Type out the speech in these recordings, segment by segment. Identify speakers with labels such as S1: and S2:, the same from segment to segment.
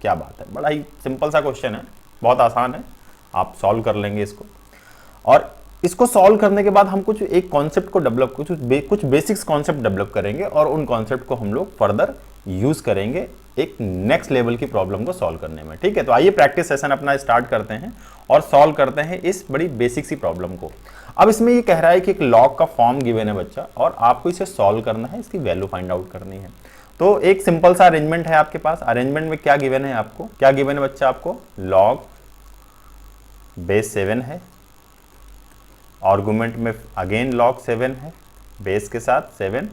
S1: क्या बात है, बड़ा ही सिंपल सा क्वेश्चन है, बहुत आसान है, आप सॉल्व कर लेंगे इसको। और इसको सॉल्व करने के बाद हम कुछ एक कॉन्सेप्ट को डेवलप, कुछ बेसिक्स कॉन्सेप्ट डेवलप करेंगे और उन कॉन्सेप्ट को हम लोग फर्दर यूज करेंगे एक नेक्स्ट लेवल की प्रॉब्लम को सॉल्व करने में। ठीक है, तो आइए प्रैक्टिस सेशन अपना स्टार्ट करते हैं और सॉल्व करते हैं इस बड़ी बेसिक सी प्रॉब्लम को। अब इसमें ये कह रहा है कि एक लॉग का फॉर्म गिवन है बच्चा, और आपको इसे सॉल्व करना है, इसकी वैल्यू फाइंड आउट करनी है। तो एक सिंपल सा अरेंजमेंट है आपके पास। अरेंजमेंट में क्या गिवन है आपको, क्या गिवन है बच्चा आपको, लॉग बेस 7 है, आर्गुमेंट में अगेन लॉग 7 है बेस के साथ 7,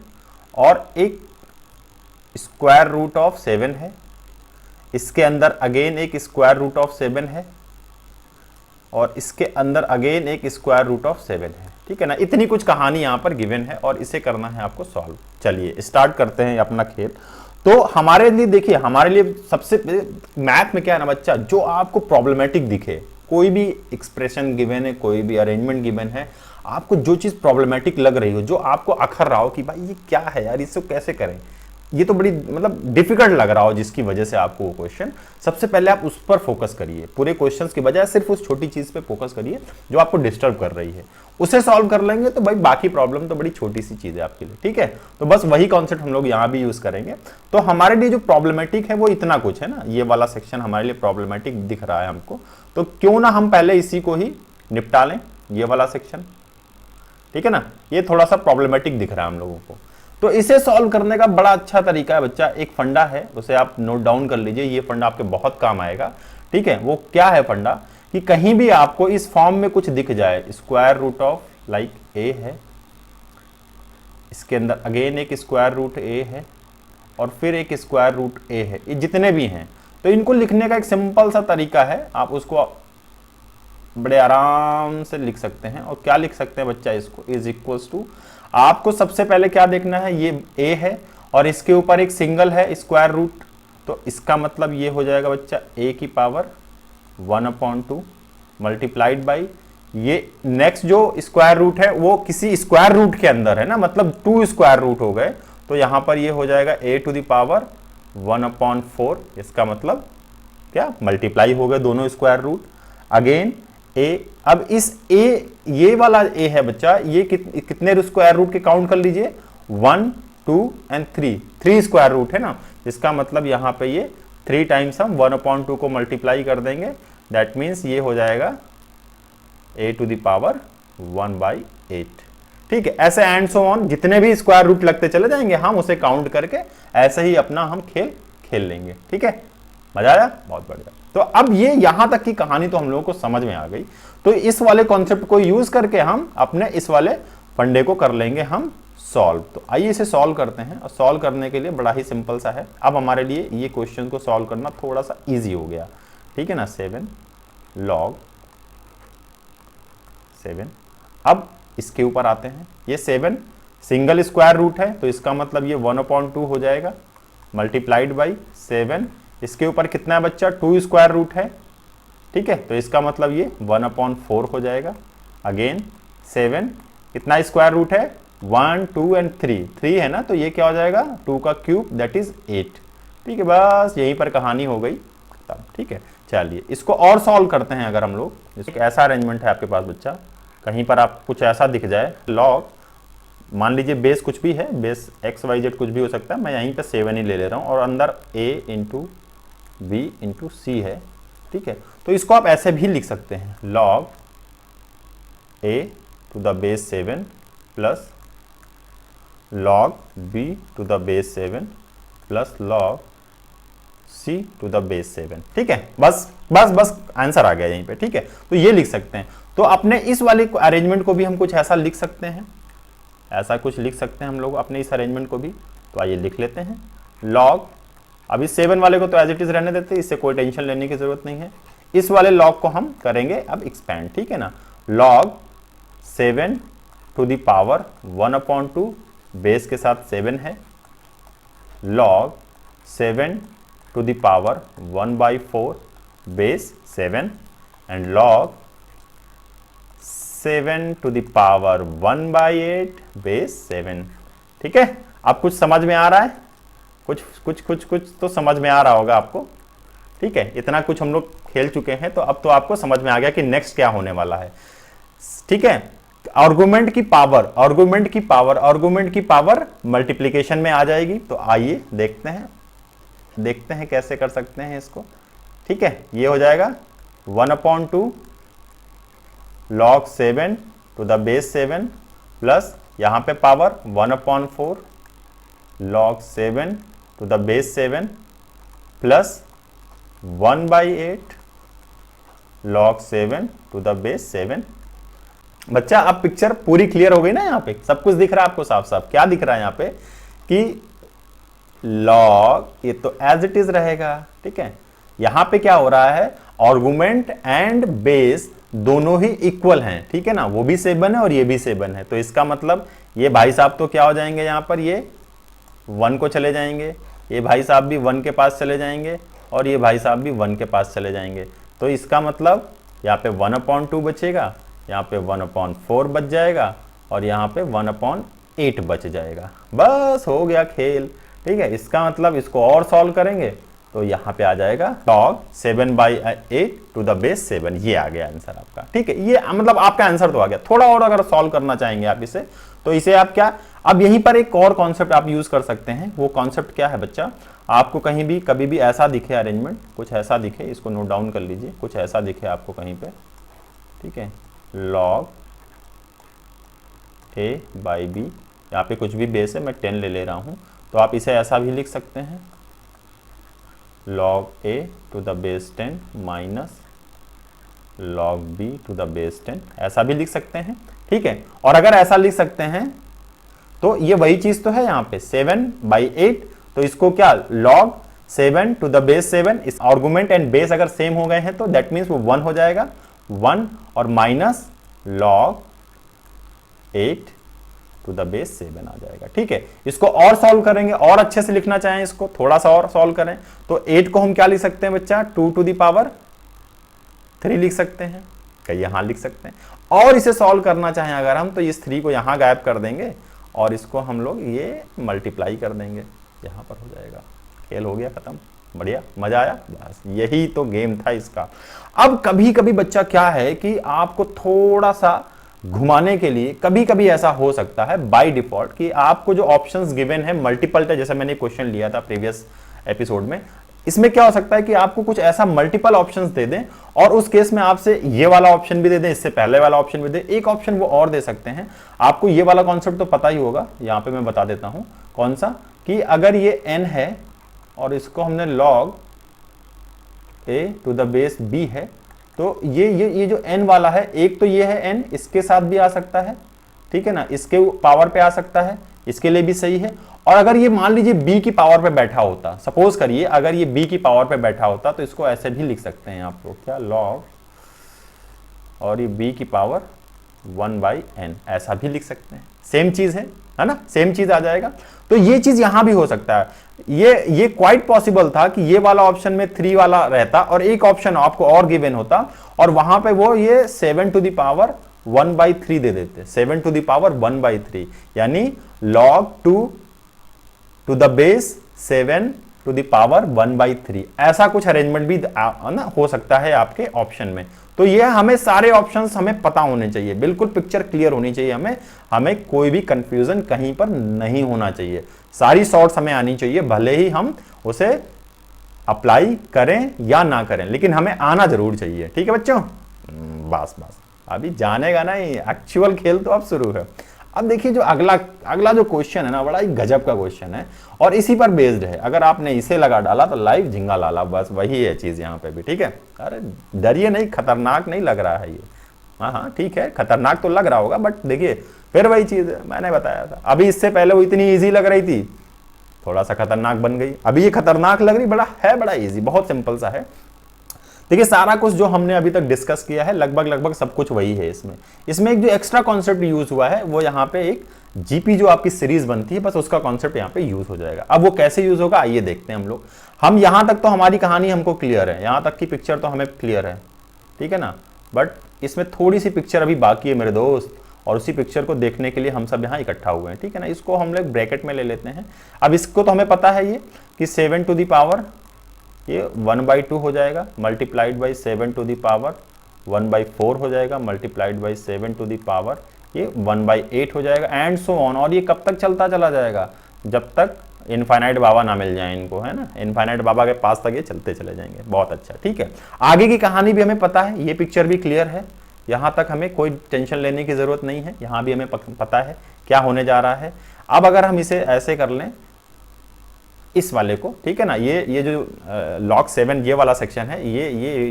S1: और एक स्क्वायर रूट ऑफ 7 है, इसके अंदर अगेन एक स्क्वायर रूट ऑफ 7 है, और इसके अंदर अगेन एक स्क्वायर रूट ऑफ 7 है। ठीक है ना, इतनी कुछ कहानी यहां पर गिवन है और इसे करना है आपको सॉल्व। चलिए स्टार्ट करते हैं अपना खेल। तो हमारे लिए देखिए, हमारे लिए सबसे मैथ में क्या है ना बच्चा, जो आपको प्रॉब्लमेटिक दिखे, कोई भी एक्सप्रेशन गिवन है, कोई भी अरेंजमेंट गिवन है, आपको जो चीज प्रॉब्लमेटिक लग रही हो, जो आपको अखर रहा हो कि भाई ये क्या है यार, इसको कैसे करें, ये तो बड़ी मतलब डिफिकल्ट लग रहा हो, जिसकी वजह से आपको वो क्वेश्चन, सबसे पहले आप उस पर फोकस करिए। पूरे क्वेश्चंस की बजाय सिर्फ उस छोटी चीज पे फोकस करिए जो आपको डिस्टर्ब कर रही है, उसे सॉल्व कर लेंगे तो भाई बाकी प्रॉब्लम तो बड़ी छोटी सी चीज है आपके लिए। ठीक है, तो बस वही कॉन्सेप्ट हम लोग यहाँ भी यूज करेंगे। तो हमारे लिए जो प्रॉब्लमेटिक है वो इतना कुछ है ना, ये वाला सेक्शन हमारे लिए प्रॉब्लमेटिक दिख रहा है हमको, तो क्यों ना हम पहले इसी को ही निपटा लें, ये वाला सेक्शन। ठीक है ना, ये थोड़ा सा प्रॉब्लमेटिक दिख रहा है हम लोगों को, तो इसे सॉल्व करने का बड़ा अच्छा तरीका है बच्चा, एक फंडा है, उसे आप नोट डाउन कर लीजिए, ये फंडा आपके बहुत काम आएगा। ठीक है, वो क्या है फंडा, कि कहीं भी आपको इस फॉर्म में कुछ दिख जाए, square root of like a है, इसके अंदर अगेन एक स्क्वायर रूट ए है, और फिर एक स्क्वायर रूट ए है, ये जितने भी हैं, तो इनको लिखने का एक सिंपल सा तरीका है, आप उसको बड़े आराम से लिख सकते हैं। और क्या लिख सकते हैं बच्चा, इसको इज इक्वल्स टू, आपको सबसे पहले क्या देखना है, ये a है और इसके ऊपर एक सिंगल है स्क्वायर रूट, तो इसका मतलब ये हो जाएगा बच्चा a की पावर 1/2 मल्टीप्लाइड बाई ये नेक्स्ट जो स्क्वायर रूट है वो किसी स्क्वायर रूट के अंदर है ना, मतलब 2 स्क्वायर रूट हो गए, तो यहां पर ये हो जाएगा a टू द पावर 1/4, इसका मतलब क्या, मल्टीप्लाई हो गए दोनों स्क्वायर रूट, अगेन a। अब इस a, ये वाला a है बच्चा, ये कितने स्क्वायर रूट के काउंट कर लीजिए, 1 2 एंड 3 स्क्वायर रूट है ना, इसका मतलब यहां पे ये 3 टाइम्स हम 1/2 को मल्टीप्लाई कर देंगे, दैट मीन्स ये हो जाएगा a टू द पावर 1/8। ठीक है, ऐसे एंड सो ऑन, जितने भी स्क्वायर रूट लगते चले जाएंगे हम उसे काउंट करके ऐसे ही अपना हम खेल लेंगे। ठीक है, मजा आया, बहुत बढ़िया। तो अब ये यहां तक की कहानी तो हम लोगों को समझ में आ गई, तो इस वाले कॉन्सेप्ट को यूज करके हम अपने इस वाले फंडे को कर लेंगे हम सॉल्व। तो आइए इसे सॉल्व करते हैं, और सॉल्व करने के लिए बड़ा ही सिंपल सा है, अब हमारे लिए ये क्वेश्चन को सॉल्व करना थोड़ा सा इजी हो गया। ठीक है ना, 7 log 7, अब इसके ऊपर आते हैं, ये 7 सिंगल स्क्वायर रूट है, तो इसका मतलब ये 1/2 हो जाएगा मल्टीप्लाइड बाई 7, इसके ऊपर कितना है बच्चा, 2 स्क्वायर रूट है। ठीक है, तो इसका मतलब ये 1/4 हो जाएगा, अगेन 7 कितना स्क्वायर रूट है, 1 2 एंड 3 है ना, तो ये क्या हो जाएगा, 2 का क्यूब दैट इज 8। ठीक है, बस यहीं पर कहानी हो गई खत्म। ठीक है, चलिए इसको और सॉल्व करते हैं। अगर हम लोग, जैसे ऐसा अरेंजमेंट है आपके पास बच्चा, कहीं पर आप कुछ ऐसा दिख जाए, लॉग मान लीजिए बेस कुछ भी है, बेस XYZ कुछ भी हो सकता है, मैं यहीं पे 7 ही ले ले रहा हूँ, और अंदर a इंटू b इंटू सी है। ठीक है, तो इसको आप ऐसे भी लिख सकते हैं, log a to the base 7 plus log b to the base 7 plus log c to the base 7। ठीक है, बस आंसर आ गया यहीं पे। ठीक है, तो ये लिख सकते हैं। तो अपने इस वाले अरेंजमेंट को भी हम कुछ ऐसा लिख सकते हैं, ऐसा कुछ लिख सकते हैं हम लोग अपने इस अरेंजमेंट को भी। तो आइए लिख लेते हैं, log, अभी 7 वाले को तो एज इट इज रहने देते हैं, इससे कोई टेंशन लेने की जरूरत नहीं है। इस वाले log को हम करेंगे अब एक्सपेंड। ठीक है ना, log 7 to the power 1/2, base के साथ 7 है, log 7 to the power 1/4 base 7, and log 7 to the power 1/8 base 7। ठीक है, अब कुछ समझ में आ रहा है, कुछ तो समझ में आ रहा होगा आपको। ठीक है, इतना कुछ हम लोग खेल चुके हैं, तो अब तो आपको समझ में आ गया कि नेक्स्ट क्या होने वाला है। ठीक है, आर्गुमेंट की पावर, आर्गुमेंट की पावर, आर्गुमेंट की पावर मल्टीप्लीकेशन में आ जाएगी। तो आइए देखते हैं कैसे कर सकते हैं इसको। ठीक है, ये हो जाएगा 1/2 log 7 to the base 7 plus यहां पे power 1/4 log 7 to the base 7 plus 1/8 log 7 to the base 7। बच्चा अब पिक्चर पूरी क्लियर हो गई ना, यहाँ पे सब कुछ दिख रहा है आपको साफ साफ। क्या दिख रहा है यहाँ पे कि log, ये तो एज इट इज रहेगा। ठीक है, यहां पे क्या हो रहा है, आर्गुमेंट एंड बेस दोनों ही इक्वल हैं। ठीक है ना, वो भी 7 है और ये भी 7 है। तो इसका मतलब ये भाई साहब तो क्या हो जाएंगे, यहां पर ये 1 को चले जाएंगे, ये भाई साहब भी 1 के पास चले जाएंगे और ये भाई साहब भी 1 के पास चले जाएंगे। तो इसका मतलब यहाँ पे 1/2 बचेगा, यहाँ पे 1/4 बच जाएगा और यहाँ पे 1/8 बच जाएगा। बस हो गया खेल। ठीक है, इसका मतलब इसको और सॉल्व करेंगे तो यहाँ पे आ जाएगा log 7/8 टू द बेस 7। ये आ गया आंसर आपका। ठीक है, ये मतलब आपका आंसर तो आ गया। थोड़ा और अगर सॉल्व करना चाहेंगे आप इसे, तो इसे आप क्या, अब यहीं पर एक और कॉन्सेप्ट आप यूज कर सकते हैं। वो कॉन्सेप्ट क्या है बच्चा, आपको कहीं भी कभी भी ऐसा दिखे अरेंजमेंट, कुछ ऐसा दिखे, इसको नोट डाउन कर लीजिए, कुछ ऐसा दिखे आपको कहीं पे। ठीक है, log a/b, यहाँ पे कुछ भी बेस है, मैं 10 ले रहा हूँ, तो आप इसे ऐसा भी लिख सकते हैं log a to the base 10 minus log b to the base 10, ऐसा भी लिख सकते हैं। ठीक है, और अगर ऐसा लिख सकते हैं तो ये वही चीज तो है यहाँ पे 7/8, तो इसको क्या log 7 टू द बेस 7, इस आर्गुमेंट एंड बेस अगर सेम हो गए हैं तो दैट मीन्स वो 1 हो जाएगा, 1 और minus log 8 to the base 7 आ जाएगा। ठीक है, इसको और सॉल्व करेंगे, और अच्छे से लिखना चाहें इसको थोड़ा सा और सॉल्व करें तो 8 को हम क्या लिख सकते हैं बच्चा, 2 टू द पावर 3 लिख सकते हैं, कहीं यहां लिख सकते हैं। और इसे सॉल्व करना चाहें अगर हम, तो इस 3 को यहां गायब कर देंगे और इसको हम लोग ये मल्टीप्लाई कर देंगे, यहां पर हो जाएगा। खेल हो गया खत्म। बढ़िया, मजा आया। बस यही तो गेम था इसका। अब कभी कभी बच्चा क्या है कि आपको थोड़ा सा घुमाने के लिए कभी कभी ऐसा हो सकता है बाय डिफॉल्ट कि आपको जो ऑप्शंस गिवन है मल्टीपल थे, जैसे मैंने क्वेश्चन लिया था प्रीवियस एपिसोड में, इसमें क्या हो सकता है कि आपको कुछ ऐसा मल्टीपल ऑप्शंस दे दें और उस केस में आपसे ये वाला ऑप्शन भी दे दें, इससे पहले वाला ऑप्शन भी दे, एक ऑप्शन वो और दे सकते हैं। आपको ये वाला कॉन्सेप्ट तो पता ही होगा, यहां पे मैं बता देता हूं कौन सा, कि अगर ये n है और इसको हमने log a to the base b है, तो ये जो n वाला है, एक तो ये है n, इसके साथ भी आ सकता है। ठीक है ना, इसके पावर पे आ सकता है, इसके लिए भी सही है। और अगर ये मान लीजिए b की पावर पे बैठा होता, सपोज करिए अगर ये b की पावर पे बैठा होता, तो इसको ऐसे भी लिख सकते हैं आप लोग, क्या log, और ये b की पावर 1/n, ऐसा भी लिख सकते हैं। सेम चीज है ना, सेम चीज आ जाएगा। तो ये चीज यहां भी हो सकता है। ये क्वाइट पॉसिबल था कि ये वाला ऑप्शन में 3 वाला रहता और एक ऑप्शन आपको और गिवन होता और वहां पे वो ये 7 टू द पावर 1/3 दे देते, 7 टू द पावर 1/3, यानी log 2 to the base 7 to the power 1/3, ऐसा कुछ अरेंजमेंट भी ना हो सकता है आपके ऑप्शन में। तो ये हमें सारे ऑप्शंस हमें पता होने चाहिए, बिल्कुल पिक्चर क्लियर होनी चाहिए, हमें कोई भी कंफ्यूजन कहीं पर नहीं होना चाहिए, सारी शॉर्ट्स हमें आनी चाहिए, भले ही हम उसे अप्लाई करें या ना करें, लेकिन हमें आना जरूर चाहिए। ठीक है बच्चों, बस अभी जानेगा ना, एक्चुअल खेल तो अब शुरू है। अब देखिए जो अगला जो क्वेश्चन है ना, बड़ा ही गजब का क्वेश्चन है और इसी पर बेस्ड है। अगर आपने इसे लगा डाला तो लाइव झिंगा लाला, बस वही है चीज यहाँ पे भी। ठीक है, अरे डरिए नहीं, खतरनाक नहीं लग रहा है ये। हाँ ठीक है, खतरनाक तो लग रहा होगा, बट देखिए फिर वही चीज है, मैंने बताया था। अभी इससे पहले वो इतनी ईजी लग रही थी, थोड़ा सा खतरनाक बन गई, अभी ये खतरनाक लग रही, बड़ा ईजी, बहुत सिंपल सा है। देखिए सारा कुछ जो हमने अभी तक डिस्कस किया है लगभग सब कुछ वही है। इसमें एक जो एक्स्ट्रा कॉन्सेप्ट यूज हुआ है वो यहाँ पे एक जीपी जो आपकी सीरीज बनती है, बस उसका कॉन्सेप्ट यहाँ पे यूज हो जाएगा। अब वो कैसे यूज होगा आइए देखते हैं हम लोग। हम यहाँ तक तो हमारी कहानी हमको क्लियर है, यहाँ तक की पिक्चर तो हमें क्लियर है, ठीक है ना, बट इसमें थोड़ी सी पिक्चर अभी बाकी है मेरे दोस्त, और उसी पिक्चर को देखने के लिए हम सब यहाँ इकट्ठा हुए हैं। ठीक है ना, इसको हम लोग ब्रैकेट में ले लेते हैं। अब इसको तो हमें पता है ये कि 7 टू द पावर, ये 1/2 हो जाएगा multiplied by 7 to the power 1/4 हो जाएगा multiplied by 7 to the power ये 1/8 हो जाएगा एंड सो ऑन। और ये कब तक चलता चला जाएगा, जब तक इनफाइनाइट बाबा ना मिल जाए इनको, है ना, इनफाइनाइट बाबा के पास तक ये चलते चले जाएंगे। बहुत अच्छा, ठीक है। आगे की कहानी भी हमें पता है, ये पिक्चर भी क्लियर है, यहाँ तक हमें कोई टेंशन लेने की जरूरत नहीं है, यहाँ भी हमें पता है क्या होने जा रहा है। अब अगर हम इसे ऐसे कर लें इस वाले को, ठीक है ना, ये जो log 7 ये वाला सेक्शन है,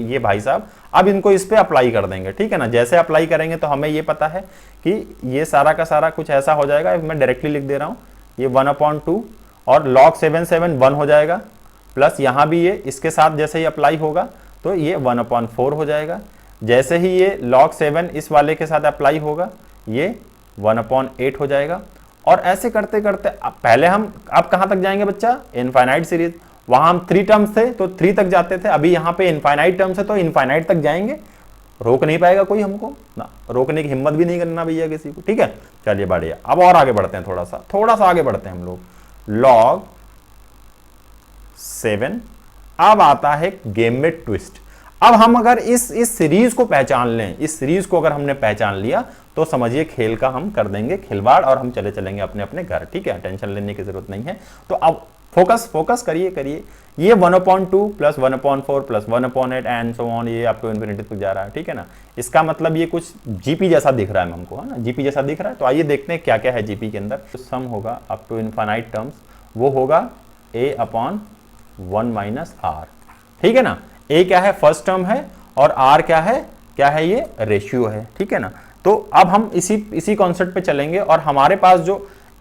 S1: ये भाई साहब अब इनको इस पे अप्लाई कर देंगे, ठीक है ना। जैसे अप्लाई करेंगे तो हमें ये पता है कि ये सारा का सारा कुछ ऐसा हो जाएगा, मैं डायरेक्टली लिख दे रहा हूँ, ये 1/2 और log 7 1 हो जाएगा, प्लस यहाँ भी ये इसके साथ जैसे ही अप्लाई होगा तो ये 1/4 हो जाएगा। जैसे ही ये log 7 इस वाले के साथ अप्लाई होगा ये 1/8 हो जाएगा। और ऐसे करते करते पहले हम अब कहां तक जाएंगे बच्चा, इनफाइनाइट सीरीज। वहां हम 3 टर्म्स थे तो 3 तक जाते थे, अभी यहाँ पे इनफाइनाइट टर्म्स है तो इनफाइनाइट तक जाएंगे, रोक नहीं पाएगा कोई हमको ना, रोकने की हिम्मत भी नहीं करना भैया किसी को, ठीक है। चलिए बढ़िया, अब और आगे बढ़ते हैं, थोड़ा सा आगे बढ़ते हैं हम लोग। log 7 अब आता है गेम में ट्विस्ट। अब हम अगर इस सीरीज को पहचान लें, इस सीरीज को अगर हमने पहचान लिया तो समझिए खेल का हम कर देंगे खिलवाड़ और हम चले चलेंगे अपने अपने घर, ठीक है, टेंशन लेने की जरूरत नहीं है। तो अब फोकस करिए ये 1/2 plus 1/4 plus 1/8 and so on, ये आपको इन्फिनिटी तक जा रहा है, ठीक है ना। इसका मतलब ये कुछ जीपी जैसा दिख रहा है हमको, है ना, जीपी जैसा दिख रहा है। तो आइए देखते हैं क्या क्या है जीपी के अंदर। तो सम होगा अप टू इनफाइनाइट टर्म्स, वो होगा a/1 - r, ठीक है ना। a क्या है, फर्स्ट टर्म है, और r क्या है ये रेशियो है, ठीक है ना। तो अब हम इसी कॉन्सेप्ट पे चलेंगे और हमारे पास जो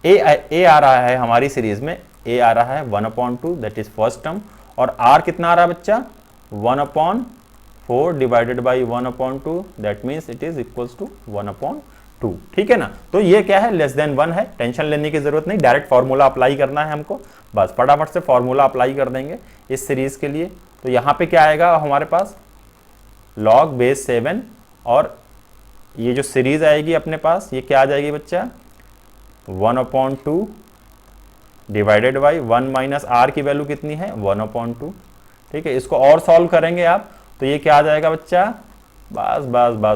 S1: a आ रहा है हमारी सीरीज में, a आ रहा है 1/2 दैट इज फर्स्ट टर्म, और r कितना आ रहा है बच्चा, 1/4 divided by 1/2 that means it is equals to 1/2, ठीक है ना। तो ये क्या है, लेस देन 1 है, टेंशन लेने की जरूरत नहीं, डायरेक्ट फॉर्मूला अप्लाई करना है हमको, बस फटाफट से फॉर्मूला अप्लाई कर देंगे इस सीरीज के लिए। तो यहाँ पे क्या आएगा हमारे पास, log बेस 7, और ये जो सीरीज आएगी अपने पास ये क्या आ जाएगी बच्चा, 1/2 डिवाइडेड बाई 1 - r की वैल्यू कितनी है, 1/2, ठीक है। इसको और सॉल्व करेंगे आप तो ये क्या आ जाएगा बच्चा, बस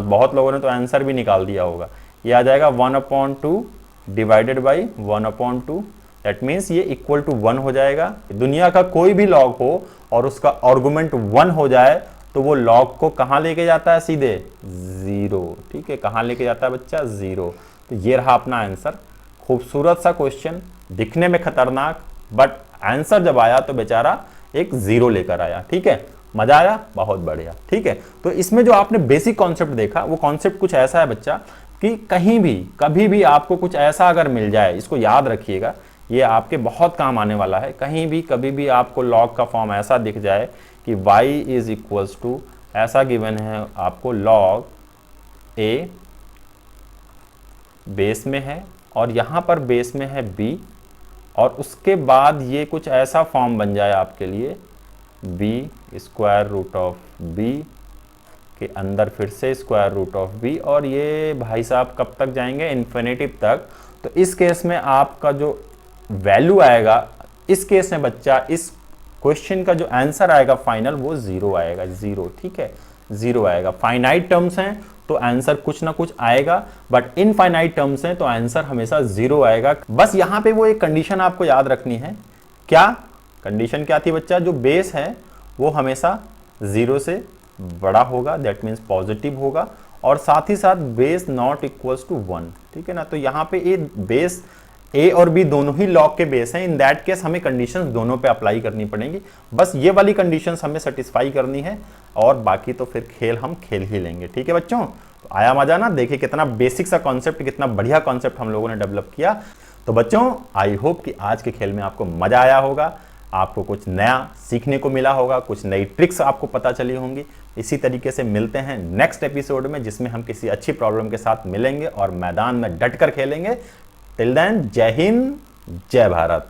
S1: बहुत लोगों ने तो आंसर भी निकाल दिया होगा, ये आ जाएगा 1/2 डिवाइडेड बाई 1/2 दैट मीन्स ये इक्वल टू 1 हो जाएगा। दुनिया का कोई भी लॉग हो और उसका आर्गुमेंट 1 हो जाए तो वो लॉग को कहां लेके जाता है, सीधे 0, ठीक है, कहां लेके जाता है बच्चा, 0। तो ये रहा अपना आंसर, खूबसूरत सा क्वेश्चन, दिखने में खतरनाक, बट आंसर जब आया तो बेचारा एक 0 लेकर आया, ठीक है। मजा आया, बहुत बढ़िया, ठीक है। तो इसमें जो आपने बेसिक कॉन्सेप्ट देखा वो कॉन्सेप्ट कुछ ऐसा है बच्चा कि कहीं भी कभी भी आपको कुछ ऐसा अगर मिल जाए, इसको याद रखिएगा, ये आपके बहुत काम आने वाला है। कहीं भी कभी भी आपको लॉग का फॉर्म ऐसा दिख जाए कि y इज इक्वल्स टू, ऐसा गिवन है आपको, log a बेस में है और यहाँ पर बेस में है b, और उसके बाद ये कुछ ऐसा फॉर्म बन जाए आपके लिए, b square root of b के अंदर फिर से स्क्वायर रूट ऑफ b, और ये भाई साहब कब तक जाएंगे, इन्फिनिटी तक। तो इस केस में आपका जो वैल्यू आएगा, इस केस में बच्चा इस क्वेश्चन का जो आंसर आएगा फाइनल वो 0 आएगा, 0, ठीक है, 0 आएगा। फाइनाइट टर्म्स हैं तो आंसर कुछ ना कुछ आएगा, बट इनफाइनाइट टर्म्स हैं तो आंसर हमेशा 0 आएगा। बस यहाँ पे वो एक कंडीशन आपको याद रखनी है, क्या कंडीशन क्या थी बच्चा, जो बेस है वो हमेशा 0 से बड़ा होगा, दैट मीन्स पॉजिटिव होगा, और साथ ही साथ बेस नॉट इक्वल्स टू 1, ठीक है ना। तो यहाँ पे ये बेस ए और बी दोनों ही लॉग के बेस हैं, इन दैट केस हमें कंडीशंस दोनों पे अप्लाई करनी पड़ेंगी, बस ये वाली कंडीशंस हमें सेटिस्फाई करनी है, और बाकी तो फिर खेल हम खेल ही लेंगे, ठीक है बच्चों। तो आया मजा ना, देखिए कितना बेसिक सा कॉन्सेप्ट, कितना बढ़िया कॉन्सेप्ट हम लोगों ने डेवलप किया। तो बच्चों आई होप कि आज के खेल में आपको मजा आया होगा, आपको कुछ नया सीखने को मिला होगा, कुछ नई ट्रिक्स आपको पता चली होंगी। इसी तरीके से मिलते हैं नेक्स्ट एपिसोड में, जिसमें हम किसी अच्छी प्रॉब्लम के साथ मिलेंगे और मैदान में डट कर खेलेंगे। टिल देन, जय हिंद, जय भारत।